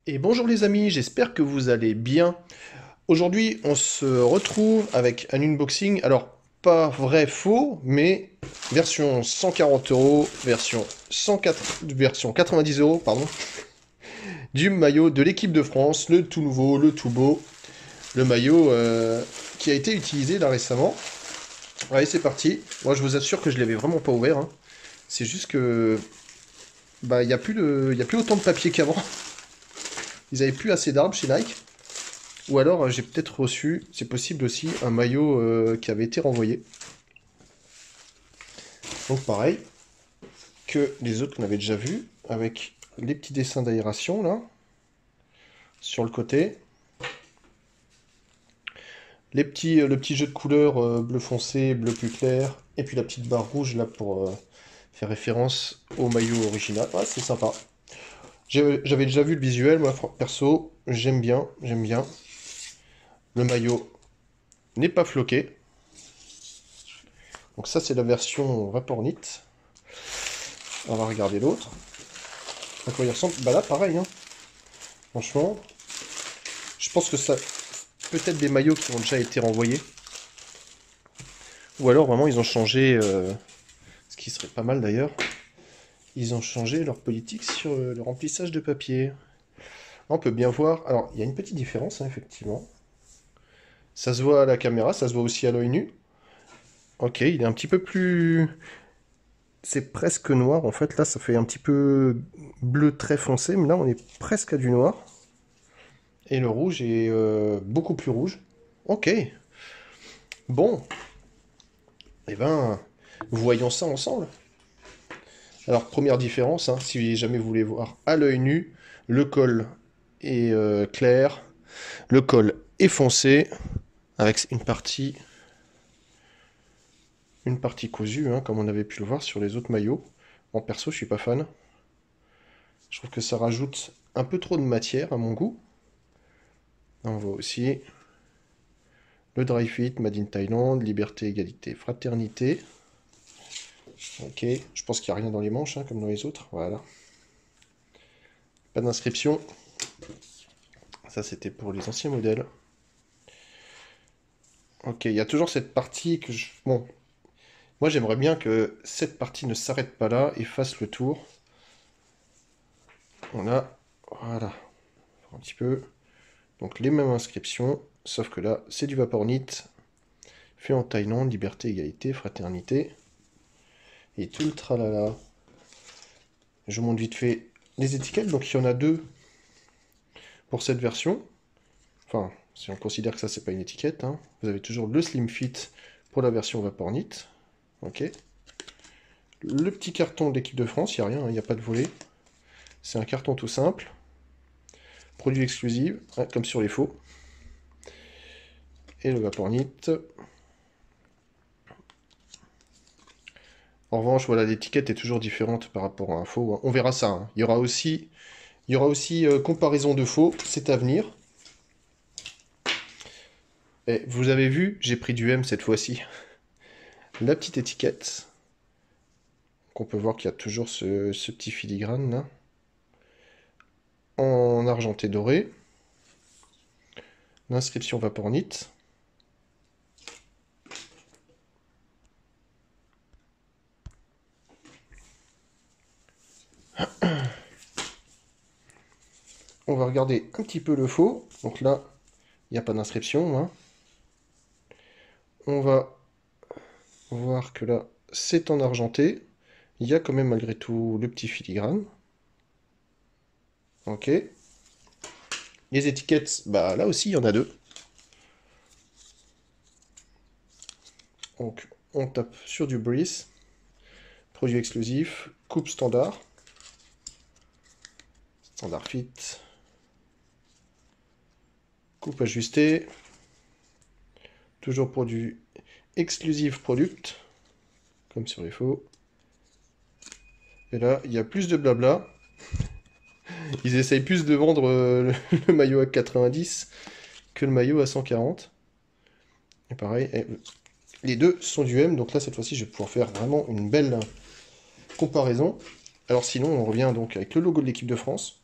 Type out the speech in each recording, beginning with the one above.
Et bonjour les amis, j'espère que vous allez bien. Aujourd'hui, on se retrouve avec un unboxing. Alors, pas vrai faux, mais version 140 euros, version 104, version 90 euros, pardon, du maillot de l'équipe de France, le tout nouveau, le tout beau, le maillot qui a été utilisé là récemment. Allez, c'est parti. Moi, je vous assure que je l'avais vraiment pas ouvert, hein. C'est juste que il y a plus y a plus autant de papier qu'avant. Ils avaient plus assez d'arbres chez Nike. Ou alors j'ai peut-être reçu, c'est possible aussi, un maillot qui avait été renvoyé. Donc pareil que les autres qu'on avait déjà vus, avec les petits dessins d'aération là, sur le côté. Le petit jeu de couleurs bleu foncé, bleu plus clair, et puis la petite barre rouge là pour faire référence au maillot original. Ah, c'est sympa. J'avais déjà vu le visuel, moi perso, j'aime bien, j'aime bien. Le maillot n'est pas floqué. Donc ça c'est la version Vapornit. On va regarder l'autre. À quoi il ressemble? Bah là, pareil, hein. Franchement, je pense que ça... Peut-être des maillots qui ont déjà été renvoyés. Ou alors, vraiment, ils ont changé... ce qui serait pas mal, d'ailleurs. Ils ont changé leur politique sur le remplissage de papier. On peut bien voir... Alors, il y a une petite différence, hein, effectivement. Ça se voit à la caméra, ça se voit aussi à l'œil nu. Ok, il est un petit peu plus... C'est presque noir, en fait. Là, ça fait un petit peu bleu très foncé, mais là, on est presque à du noir. Et le rouge est beaucoup plus rouge. Ok. Bon. Eh ben, voyons ça ensemble. Alors, première différence, hein, si jamais vous voulez voir à l'œil nu, le col est clair, le col est foncé, avec une partie cousue, hein, comme on avait pu le voir sur les autres maillots. En perso, je suis pas fan. Je trouve que ça rajoute un peu trop de matière à mon goût. On voit aussi le dry fit, Made in Thailand, liberté, égalité, fraternité. Ok, je pense qu'il n'y a rien dans les manches, hein, comme dans les autres. Voilà. Pas d'inscription. Ça, c'était pour les anciens modèles. Ok, il y a toujours cette partie que je... Bon, moi j'aimerais bien que cette partie ne s'arrête pas là et fasse le tour. On a... Voilà. Un petit peu. Donc les mêmes inscriptions, sauf que là, c'est du Vapornit. Fait en Thaïlande, liberté, égalité, fraternité. Et tout le tralala. Je vous montre vite fait les étiquettes. Donc il y en a deux pour cette version. Enfin, si on considère que ça, c'est pas une étiquette, hein. Vous avez toujours le Slim Fit pour la version Vapornit. Ok. Le petit carton de l'équipe de France, il n'y a rien, il n'y a pas de volet. C'est un carton tout simple. Produit exclusif, hein, comme sur les faux. Et le Vapornit. En revanche, voilà, l'étiquette est toujours différente par rapport à un faux, hein. On verra ça, hein. Il y aura aussi comparaison de faux, c'est à venir. Et vous avez vu, j'ai pris du M cette fois-ci. La petite étiquette. Qu'on peut voir qu'il y a toujours ce petit filigrane là. En argenté doré. L'inscription Vapornit. On va regarder un petit peu le faux. Donc là, il n'y a pas d'inscription, hein. On va voir que là, c'est en argenté. Il y a quand même malgré tout le petit filigrane. Ok. Les étiquettes, bah là aussi, il y en a deux. Donc, on tape sur du Breeze. Produit exclusif. Coupe standard. Standard fit. Coupe ajustée. Toujours produit exclusif product. Comme sur les faux. Et là, il y a plus de blabla. Ils essayent plus de vendre le maillot à 90 que le maillot à 140. Et pareil, les deux sont du M, donc là, cette fois-ci, je vais pouvoir faire vraiment une belle comparaison. Alors sinon, on revient donc avec le logo de l'équipe de France.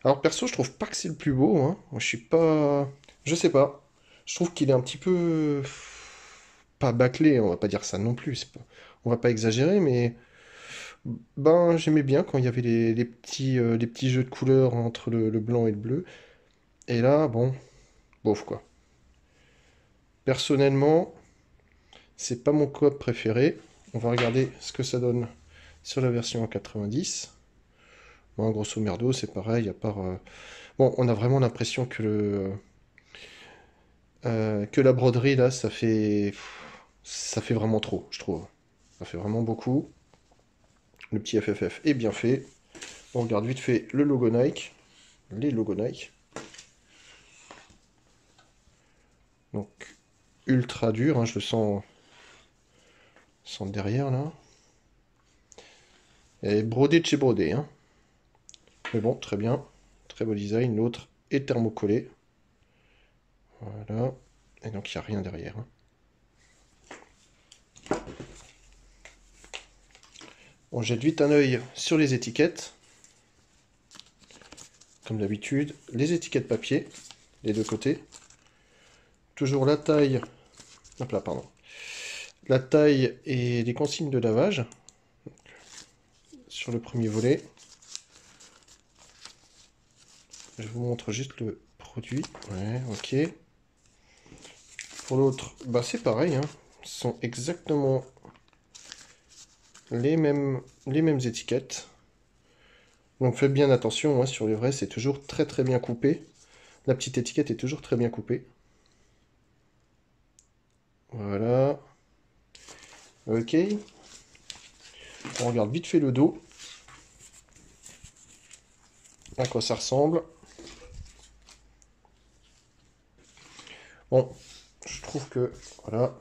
Alors perso, je trouve pas que c'est le plus beau, hein. Moi, je suis pas... Je sais pas. Je trouve qu'il est un petit peu... Pas bâclé, on va pas dire ça non plus. On va pas exagérer, mais... Ben, j'aimais bien quand il y avait les petits jeux de couleurs entre le blanc et le bleu. Et là, bon, bof quoi. Personnellement, c'est pas mon coop préféré. On va regarder ce que ça donne sur la version en 90. Bon, grosso merdo, c'est pareil, à part... Bon, on a vraiment l'impression que la broderie, là, ça fait vraiment trop, je trouve. Ça fait vraiment beaucoup. Le petit FFF est bien fait. On regarde vite fait le logo Nike. Les logos Nike. Donc, ultra dur, hein, je le sens derrière, là. Et brodé de chez brodé, hein. Mais bon, très bien. Très beau design. L'autre est thermocollé. Voilà. Et donc, il n'y a rien derrière, hein. On jette vite un œil sur les étiquettes. Comme d'habitude, les étiquettes papier, les deux côtés. Toujours la taille. Hop là, pardon. La taille et les consignes de lavage. Sur le premier volet. Je vous montre juste le produit. Ouais, ok. Pour l'autre, bah c'est pareil, hein. Ce sont exactement les mêmes étiquettes. Donc faites bien attention, hein, sur les vrais, c'est toujours très très bien coupé. La petite étiquette est toujours très bien coupée. Voilà. Ok. On regarde vite fait le dos. À quoi ça ressemble. Bon, je trouve que... Voilà.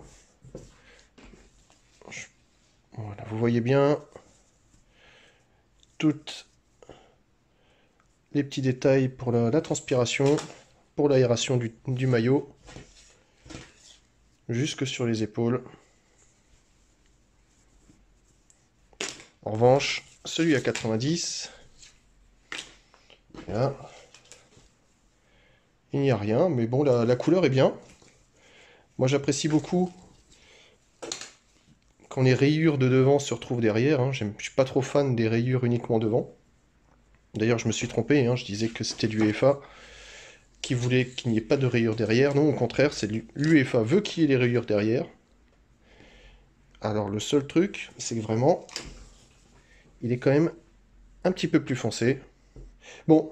Voilà, vous voyez bien toutes les petits détails pour la transpiration, pour l'aération du maillot, jusque sur les épaules. En revanche, celui à 90, là, il n'y a rien, mais bon, la couleur est bien. Moi, j'apprécie beaucoup quand les rayures de devant se retrouvent derrière, hein. Je suis pas trop fan des rayures uniquement devant. D'ailleurs, je me suis trompé, hein, je disais que c'était l'UEFA qui voulait qu'il n'y ait pas de rayures derrière. Non, au contraire, c'est l'UEFA veut qu'il y ait les rayures derrière. Alors, le seul truc, c'est que vraiment, il est quand même un petit peu plus foncé. Bon,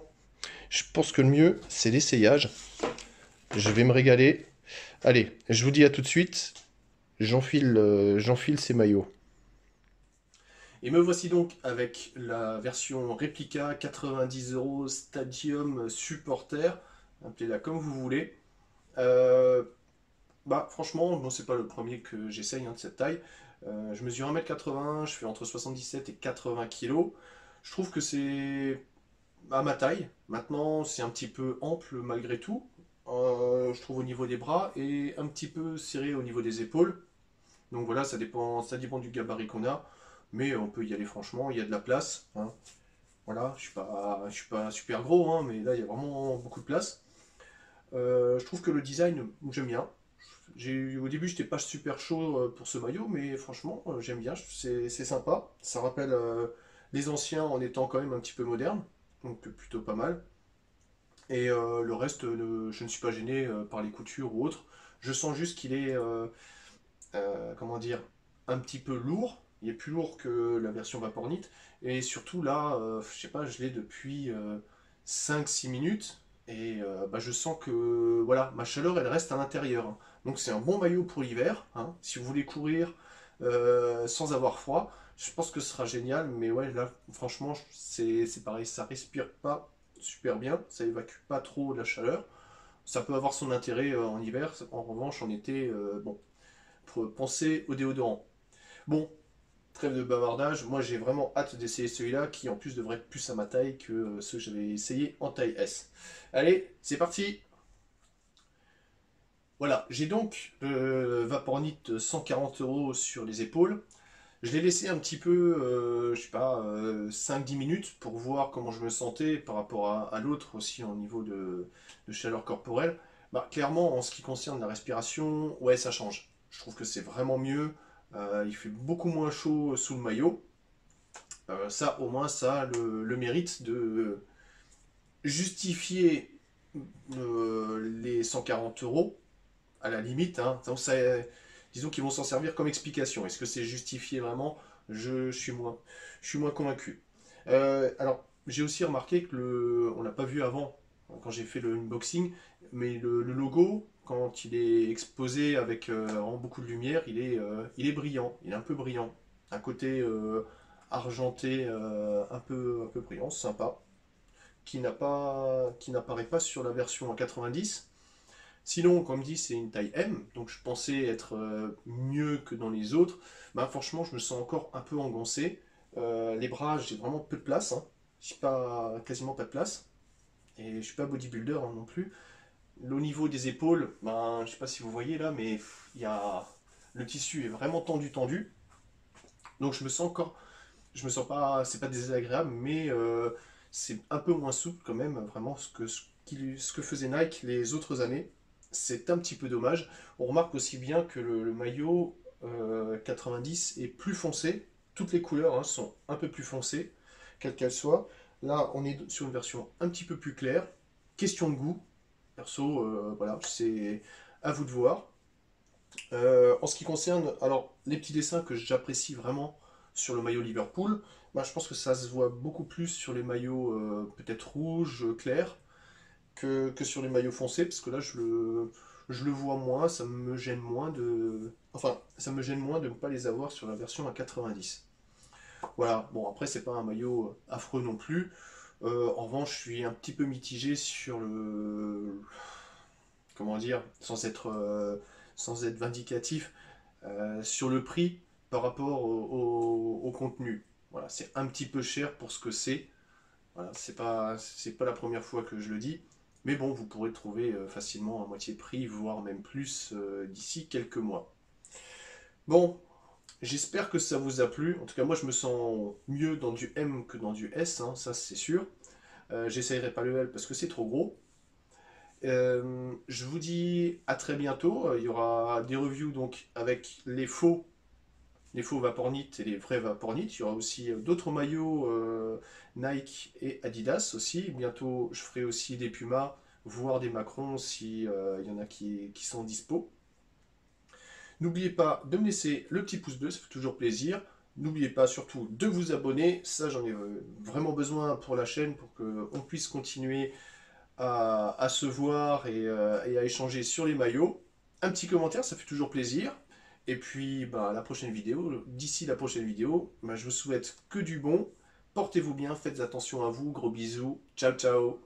je pense que le mieux, c'est l'essayage. Je vais me régaler. Allez, je vous dis à tout de suite. J'enfile ces maillots. Et me voici donc avec la version réplica 90 € Stadium Supporter, appelez-la comme vous voulez. Euh, Bah franchement, bon, c'est pas le premier que j'essaye, hein, de cette taille. Je mesure 1m80, je fais entre 77 et 80 kg. Je trouve que c'est à ma taille. Maintenant, c'est un petit peu ample malgré tout. Je trouve au niveau des bras et un petit peu serré au niveau des épaules. Donc voilà, ça dépend du gabarit qu'on a. Mais on peut y aller franchement, il y a de la place, hein. Voilà, je suis pas super gros, hein, mais là il y a vraiment beaucoup de place. Je trouve que le design, j'aime bien. Au début, j'étais pas super chaud pour ce maillot, mais franchement, j'aime bien, c'est sympa. Ça rappelle les anciens en étant quand même un petit peu moderne, donc plutôt pas mal. Et le reste, je ne suis pas gêné par les coutures ou autre. Je sens juste qu'il est, comment dire, un petit peu lourd. Il est plus lourd que la version Vapornit. Et surtout là, je sais pas, je l'ai depuis 5-6 minutes. Et bah, je sens que voilà, ma chaleur elle reste à l'intérieur, hein. Donc c'est un bon maillot pour l'hiver, hein. Si vous voulez courir sans avoir froid, je pense que ce sera génial. Mais ouais, là franchement, c'est pareil, ça respire pas super bien, ça évacue pas trop la chaleur. Ça peut avoir son intérêt en hiver, en revanche en été, bon, penser au déodorant. Bon, trêve de bavardage, moi j'ai vraiment hâte d'essayer celui-là qui en plus devrait être plus à ma taille que ceux que j'avais essayé en taille S. Allez, c'est parti. Voilà, j'ai donc le Vapornit 140 € sur les épaules. Je l'ai laissé un petit peu, je sais pas, 5-10 minutes pour voir comment je me sentais par rapport à l'autre aussi au niveau de chaleur corporelle. Bah, clairement, en ce qui concerne la respiration, ouais, ça change. Je trouve que c'est vraiment mieux. Il fait beaucoup moins chaud sous le maillot. Ça, au moins, ça a le mérite de justifier les 140 euros, à la limite. Hein. Donc ça, disons qu'ils vont s'en servir comme explication. Est-ce que c'est justifié vraiment? Je suis moins convaincu. Alors, j'ai aussi remarqué que on l'a pas vu avant, quand j'ai fait le unboxing, mais le logo, quand il est exposé avec en beaucoup de lumière, il est brillant, il est un peu brillant. Un côté argenté, un peu brillant, sympa, qui n'apparaît pas sur la version en 90. Sinon, comme dit, c'est une taille M, donc je pensais être mieux que dans les autres. Ben, franchement, je me sens encore un peu engoncé. Les bras, j'ai vraiment peu de place. Hein. J'ai pas, quasiment pas de place. Et je suis pas bodybuilder hein, non plus. Au niveau des épaules, ben, je sais pas si vous voyez là, mais il y a... le tissu est vraiment tendu, tendu. Donc je me sens pas, c'est pas désagréable, mais c'est un peu moins souple quand même, vraiment ce que faisait Nike les autres années. C'est un petit peu dommage. On remarque aussi bien que le maillot 90 est plus foncé. Toutes les couleurs hein, sont un peu plus foncées, quelles qu'elles soient. Là, on est sur une version un petit peu plus claire. Question de goût. Perso, voilà, c'est à vous de voir. En ce qui concerne alors les petits dessins que j'apprécie vraiment sur le maillot Liverpool, bah, je pense que ça se voit beaucoup plus sur les maillots peut-être rouges, clairs, que sur les maillots foncés, parce que là je le vois moins, ça me gêne moins de. Enfin, ça me gêne moins de ne pas les avoir sur la version à 90. Voilà, bon après c'est pas un maillot affreux non plus. En revanche, je suis un petit peu mitigé sur le. Comment dire, sans être vindicatif, sur le prix par rapport au contenu. Voilà, c'est un petit peu cher pour ce que c'est. Voilà, c'est pas la première fois que je le dis. Mais bon, vous pourrez le trouver facilement à moitié prix, voire même plus d'ici quelques mois. Bon, j'espère que ça vous a plu. En tout cas, moi, je me sens mieux dans du M que dans du S, hein, ça c'est sûr. J'essayerai pas le L parce que c'est trop gros. Je vous dis à très bientôt. Il y aura des reviews donc avec les faux Vapornit et les vrais Vapornit. Il y aura aussi d'autres maillots Nike et Adidas aussi. Bientôt, je ferai aussi des Pumas, voire des Macron si il y en a qui sont dispo. N'oubliez pas de me laisser le petit pouce bleu, ça fait toujours plaisir. N'oubliez pas surtout de vous abonner, ça j'en ai vraiment besoin pour la chaîne pour qu'on puisse continuer à se voir et à échanger sur les maillots. Un petit commentaire, ça fait toujours plaisir. Et puis, bah, la prochaine vidéo, d'ici la prochaine vidéo, bah, je vous souhaite que du bon. Portez-vous bien, faites attention à vous, gros bisous, ciao ciao.